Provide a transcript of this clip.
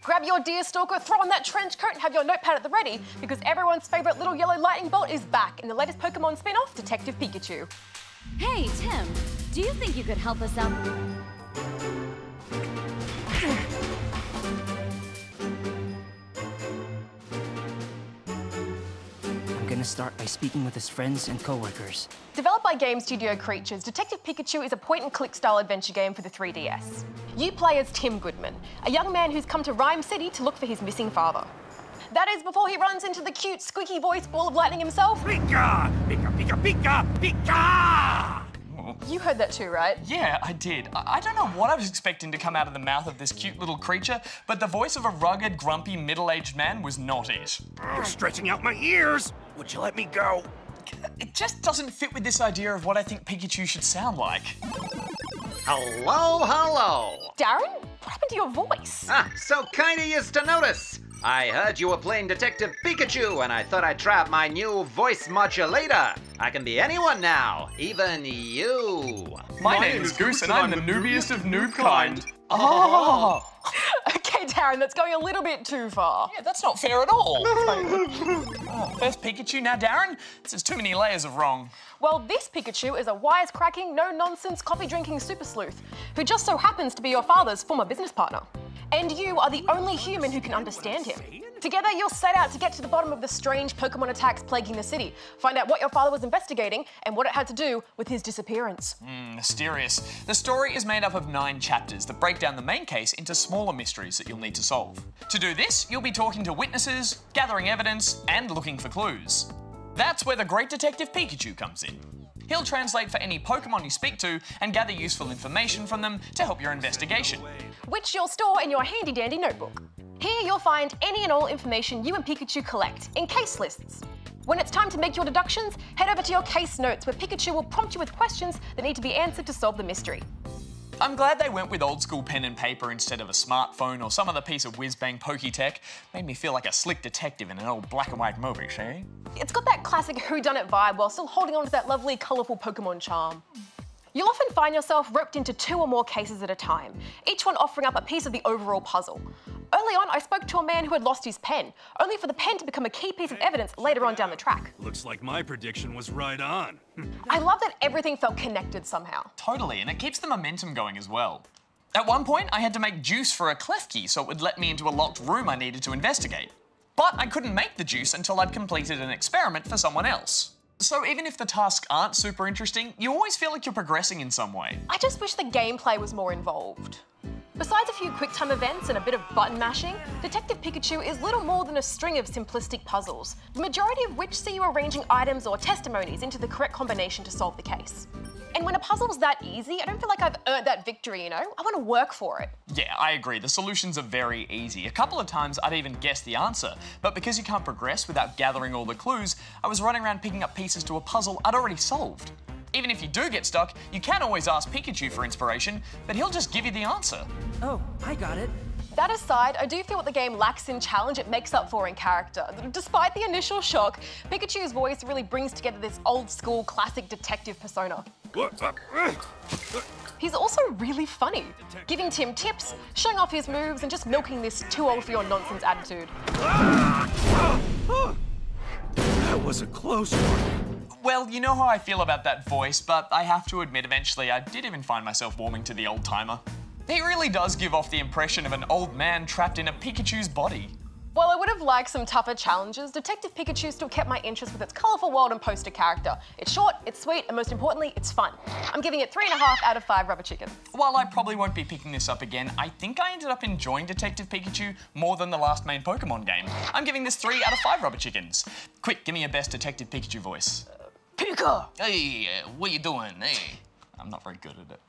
Grab your deer stalker, throw on that trench coat and have your notepad at the ready because everyone's favourite little yellow lightning bolt is back in the latest Pokemon spin-off, Detective Pikachu. Hey, Tim, do you think you could help us out? I'm gonna start by speaking with his friends and co-workers. Developed by game studio Creatures, Detective Pikachu is a point-and-click style adventure game for the 3DS. You play as Tim Goodman, a young man who's come to Rhyme City to look for his missing father. That is before he runs into the cute, squeaky voice ball of lightning himself. Pika! Pika, pika, pika, pika! You heard that too, right? Yeah, I did. I don't know what I was expecting to come out of the mouth of this cute little creature, but the voice of a rugged, grumpy, middle-aged man was not it. Oh, stretching out my ears! Would you let me go? It just doesn't fit with this idea of what I think Pikachu should sound like. Hello, hello. Darren, what happened to your voice? Ah, so kind of used to notice. I heard you were playing Detective Pikachu, and I thought I'd try out my new voice modulator. I can be anyone now, even you. My name is Goose, and I'm the noobiest of noob kind. Oh! Okay, Darren, that's going a little bit too far. Yeah, that's not fair at all. First Pikachu, now Darren? This is too many layers of wrong. Well, this Pikachu is a wisecracking, no-nonsense, coffee-drinking super sleuth who just so happens to be your father's former business partner. And you are the only human who can understand him. Together, you'll set out to get to the bottom of the strange Pokemon attacks plaguing the city, find out what your father was investigating and what it had to do with his disappearance. Mysterious. The story is made up of 9 chapters that break down the main case into smaller mysteries that you'll need to solve. To do this, you'll be talking to witnesses, gathering evidence, and looking for clues. That's where the great Detective Pikachu comes in. He'll translate for any Pokemon you speak to and gather useful information from them to help your investigation. Which you'll store in your handy-dandy notebook. Here you'll find any and all information you and Pikachu collect in case lists. When it's time to make your deductions, head over to your case notes where Pikachu will prompt you with questions that need to be answered to solve the mystery. I'm glad they went with old school pen and paper instead of a smartphone or some other piece of whiz-bang pokey tech. Made me feel like a slick detective in an old black and white movie, see? It's got that classic whodunit vibe while still holding on to that lovely, colourful Pokemon charm. You'll often find yourself roped into 2 or more cases at a time, each one offering up a piece of the overall puzzle. Early on, I spoke to a man who had lost his pen, only for the pen to become a key piece of evidence later on down the track. Looks like my prediction was right on. I love that everything felt connected somehow. Totally, and it keeps the momentum going as well. At one point, I had to make juice for a Klefki so it would let me into a locked room I needed to investigate. But I couldn't make the juice until I'd completed an experiment for someone else. So even if the tasks aren't super interesting, you always feel like you're progressing in some way. I just wish the gameplay was more involved. Besides a few quick-time events and a bit of button mashing, Detective Pikachu is little more than a string of simplistic puzzles, the majority of which see you arranging items or testimonies into the correct combination to solve the case. And when a puzzle's that easy, I don't feel like I've earned that victory, you know? I want to work for it. Yeah, I agree. The solutions are very easy. A couple of times I'd even guess the answer, but because you can't progress without gathering all the clues, I was running around picking up pieces to a puzzle I'd already solved. Even if you do get stuck, you can always ask Pikachu for inspiration, but he'll just give you the answer. Oh, I got it. That aside, I do feel what the game lacks in challenge it makes up for in character. Despite the initial shock, Pikachu's voice really brings together this old-school classic detective persona. What's up? He's also really funny, giving Tim tips, showing off his moves, and just milking this too-old-for-your-nonsense attitude. That was a close one. Well, you know how I feel about that voice, but I have to admit eventually I did even find myself warming to the old-timer. He really does give off the impression of an old man trapped in a Pikachu's body. While I would have liked some tougher challenges, Detective Pikachu still kept my interest with its colourful world and poster character. It's short, it's sweet, and most importantly, it's fun. I'm giving it 3.5 out of 5 rubber chickens. While I probably won't be picking this up again, I think I ended up enjoying Detective Pikachu more than the last main Pokemon game. I'm giving this 3 out of 5 rubber chickens. Quick, give me your best Detective Pikachu voice. Pika! Hey, what you doing? Hey. I'm not very good at it.